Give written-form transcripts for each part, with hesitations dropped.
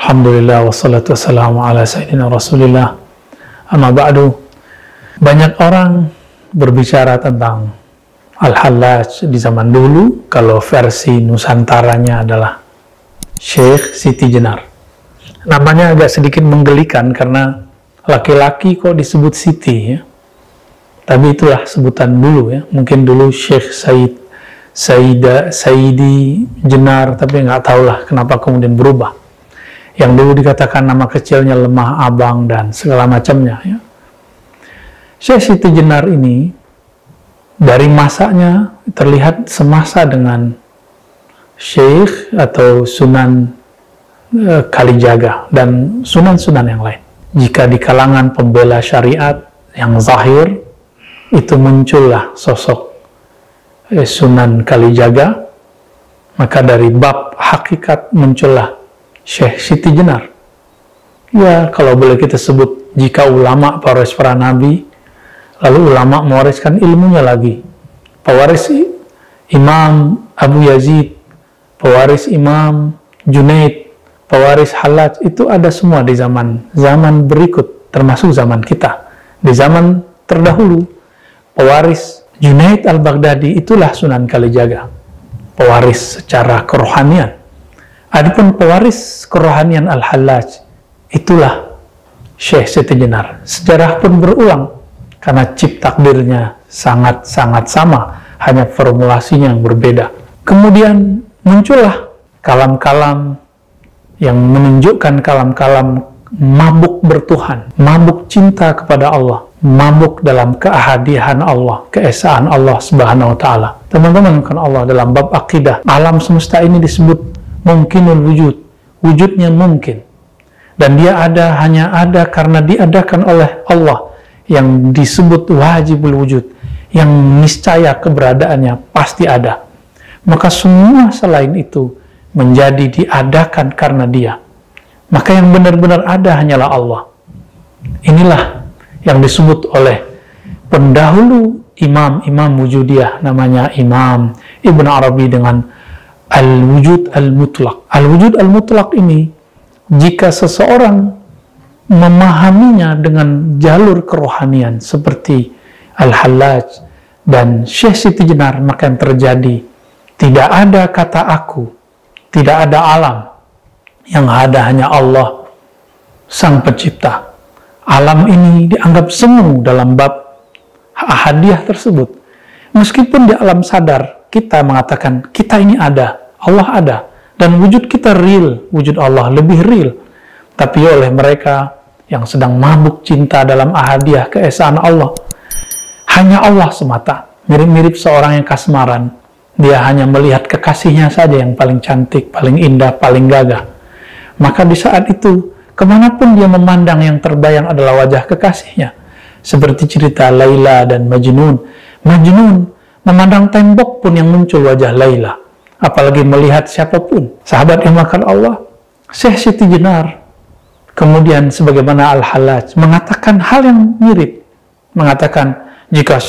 Alhamdulillah wassalatu wassalamu ala sayyidina Rasulillah. Amma ba'du. Banyak orang berbicara tentang Al-Hallaj di zaman dulu. Kalau versi Nusantaranya adalah Syekh Siti Jenar. Namanya agak sedikit menggelikan karena laki-laki kok disebut Siti ya. Tapi itulah sebutan dulu ya. Mungkin dulu Syekh Saidi Jenar, tapi nggak tahulah kenapa kemudian berubah. Yang dulu dikatakan nama kecilnya Lemah Abang dan segala macamnya ya. Syekh Siti Jenar ini dari masanya terlihat semasa dengan Syekh atau Sunan Kalijaga dan sunan-sunan yang lain. Jika di kalangan pembela syariat yang zahir itu muncullah sosok Sunan Kalijaga, maka dari bab hakikat muncullah Syekh Siti Jenar. Ya, kalau boleh kita sebut, jika ulama pewaris para nabi, lalu ulama mewariskan ilmunya lagi. Pewaris Imam Abu Yazid, pewaris Imam Junaid, pewaris Hallaj, itu ada semua di zaman berikut, termasuk zaman kita. Di zaman terdahulu, pewaris Junaid al-Baghdadi itulah Sunan Kalijaga, pewaris secara kerohanian. Adapun pewaris kerohanian Al-Hallaj, itulah Syekh Siti Jenar. Sejarah pun berulang, karena cip takdirnya sangat-sangat sama, hanya formulasinya yang berbeda. Kemudian muncullah kalam-kalam yang menunjukkan kalam-kalam mabuk bertuhan, mabuk cinta kepada Allah, mabuk dalam keahadian Allah, keesaan Allah Subhanahu wa Ta'ala. Teman-teman, kan Allah dalam bab akidah, alam semesta ini disebut mungkinul wujud, wujudnya mungkin, dan dia hanya ada karena diadakan oleh Allah, yang disebut wajibul wujud, yang niscaya keberadaannya pasti ada. Maka semua selain itu menjadi diadakan karena dia. Maka yang benar-benar ada hanyalah Allah. Inilah yang disebut oleh pendahulu imam wujudiyah, namanya Imam Ibn Arabi dengan Al-Wujud Al-Mutlaq. Al-Wujud Al-Mutlaq ini, jika seseorang memahaminya dengan jalur kerohanian seperti Al-Hallaj dan Syekh Siti Jenar, maka yang terjadi, tidak ada kata aku, tidak ada alam, yang ada hanya Allah Sang Pencipta. Alam ini dianggap semu dalam bab ahadiyah tersebut. Meskipun di alam sadar kita mengatakan kita ini ada, Allah ada, dan wujud kita real, wujud Allah lebih real. Tapi oleh mereka yang sedang mabuk cinta dalam ahadiyah keesaan Allah, hanya Allah semata. Mirip-mirip seorang yang kasmaran, dia hanya melihat kekasihnya saja yang paling cantik, paling indah, paling gagah. Maka di saat itu, kemanapun dia memandang, yang terbayang adalah wajah kekasihnya. Seperti cerita Laila dan Majnun. Majnun memandang tembok pun yang muncul wajah Laila, apalagi melihat siapapun. Sahabat yang makan Allah, Syekh Siti Jenar, kemudian sebagaimana Al-Hallaj, mengatakan hal yang mirip. Mengatakan, jika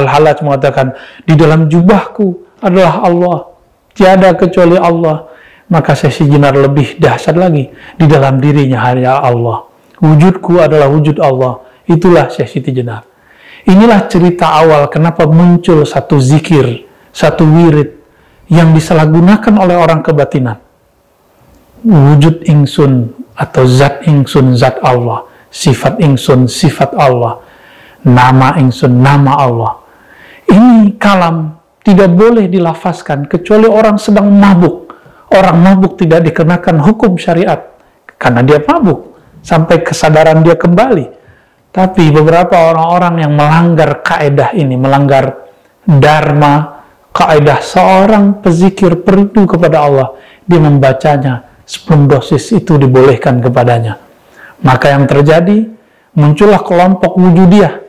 Al-Hallaj mengatakan, di dalam jubahku adalah Allah, tiada kecuali Allah, maka Syekh Siti Jenar lebih dahsyat lagi, di dalam dirinya hanya Allah. Wujudku adalah wujud Allah. Itulah Syekh Siti Jenar. Inilah cerita awal kenapa muncul satu zikir, satu wirid yang disalahgunakan oleh orang kebatinan. Wujud ingsun atau zat ingsun, zat Allah. Sifat ingsun, sifat Allah. Nama ingsun, nama Allah. Ini kalam tidak boleh dilafazkan kecuali orang sedang mabuk. Orang mabuk tidak dikenakan hukum syariat karena dia mabuk sampai kesadaran dia kembali. Tapi beberapa orang-orang yang melanggar kaedah ini, melanggar dharma, kaedah seorang pezikir perindu kepada Allah, dia membacanya sebelum dosis itu dibolehkan kepadanya. Maka yang terjadi, muncullah kelompok wujudiyah.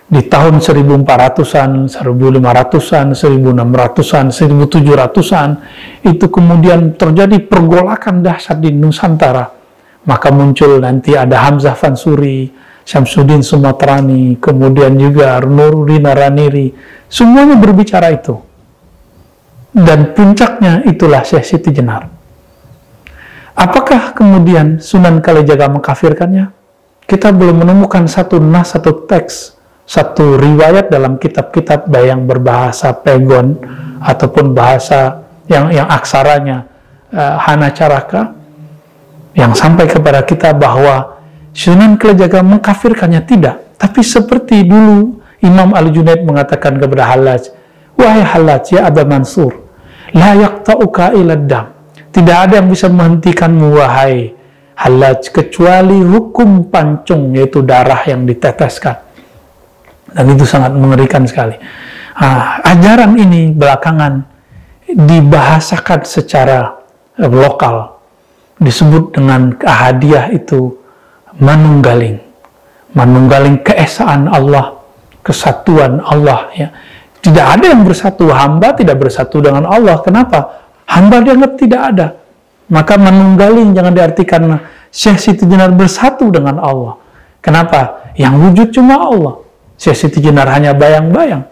Di tahun 1400-an, 1500-an, 1600-an, 1700-an, itu kemudian terjadi pergolakan dahsyat di Nusantara. Maka muncul nanti ada Hamzah Fansuri, Syamsuddin Sumatrani, kemudian juga Nuruddin Araniri. Semuanya berbicara itu. Dan puncaknya itulah Syekh Siti Jenar. Apakah kemudian Sunan Kalijaga mengkafirkannya? Kita belum menemukan satu nas, satu teks, satu riwayat dalam kitab-kitab yang berbahasa Pegon ataupun bahasa yang aksaranya Hanacaraka yang sampai kepada kita bahwa Sunan Kalijaga mengkafirkannya. Tidak. Tapi seperti dulu Imam Al-Junaid mengatakan kepada Hallaj, wahai Hallaj, ya Aba Mansur, la yaqta'uka ila dam. Tidak ada yang bisa menghentikanmu, wahai Hallaj, kecuali hukum pancung, yaitu darah yang diteteskan. Dan itu sangat mengerikan sekali. Ajaran ini belakangan dibahasakan secara lokal. Disebut dengan ahadiyah itu manunggaling. Manunggaling keesaan Allah, kesatuan Allah. Ya. Tidak ada yang bersatu. Hamba tidak bersatu dengan Allah. Kenapa? Hamba dianggap tidak ada. Maka manunggaling jangan diartikan Syekh Siti Jenar bersatu dengan Allah. Kenapa? Yang wujud cuma Allah. Syekh Siti Jenar hanya bayang-bayang.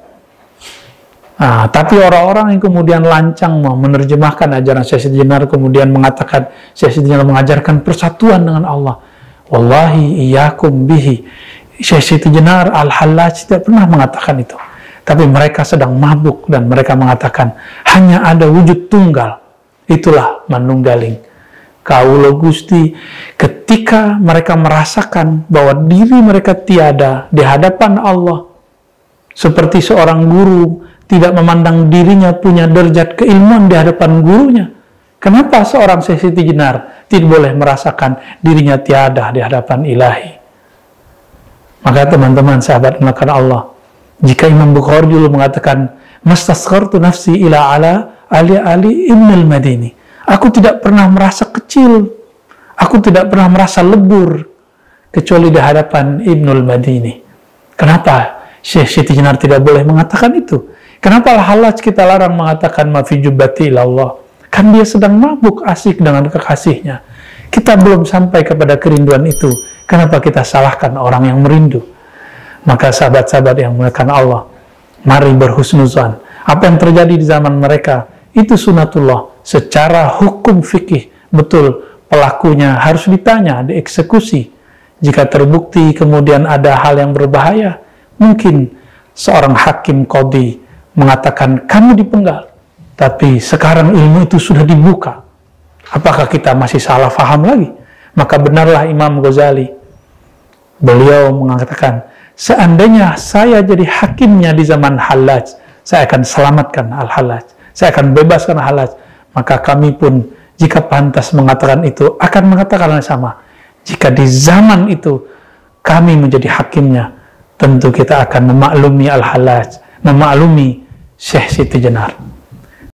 Tapi orang-orang yang kemudian lancang mau menerjemahkan ajaran Syekh Siti Jenar, kemudian mengatakan Syekh Siti Jenar mengajarkan persatuan dengan Allah. Wallahi iyyakum bihi. Syekh Siti Jenar Al-Hallaj tidak pernah mengatakan itu. Tapi mereka sedang mabuk dan mereka mengatakan hanya ada wujud tunggal. Itulah manunggaling. Kaulo Gusti, ketika mereka merasakan bahwa diri mereka tiada di hadapan Allah, seperti seorang guru tidak memandang dirinya punya derajat keilmuan di hadapan gurunya. Kenapa seorang Syekh Siti Jenar tidak boleh merasakan dirinya tiada di hadapan ilahi? Maka teman-teman sahabat melakukan Allah, jika Imam Bukhari dulu mengatakan mastasghartu nafsi ila ala ali Ibnul Madini, aku tidak pernah merasa kecil, aku tidak pernah merasa lebur kecuali di hadapan Ibnul Madini. Kenapa Syekh Siti Jenar tidak boleh mengatakan itu? Kenapa Hallaj kita larang mengatakan ma fi jubbati ilallah? Kan dia sedang mabuk asik dengan kekasihnya. Kita belum sampai kepada kerinduan itu. Kenapa kita salahkan orang yang merindu? Maka sahabat-sahabat yang menekan Allah, mari berhusnuzan. Apa yang terjadi di zaman mereka itu sunatullah. Secara hukum fikih, betul, pelakunya harus ditanya, dieksekusi. Jika terbukti kemudian ada hal yang berbahaya, mungkin seorang hakim qadhi mengatakan kamu dipenggal. Tapi sekarang ilmu itu sudah dibuka. Apakah kita masih salah faham lagi? Maka benarlah Imam Ghazali. Beliau mengatakan, seandainya saya jadi hakimnya di zaman Hallaj, saya akan selamatkan Al-Hallaj. Saya akan bebaskan Al-Hallaj. Maka kami pun, jika pantas mengatakan itu, akan mengatakan yang sama. Jika di zaman itu, kami menjadi hakimnya, tentu kita akan memaklumi Al-Hallaj, memaklumi Syekh Siti Jenar.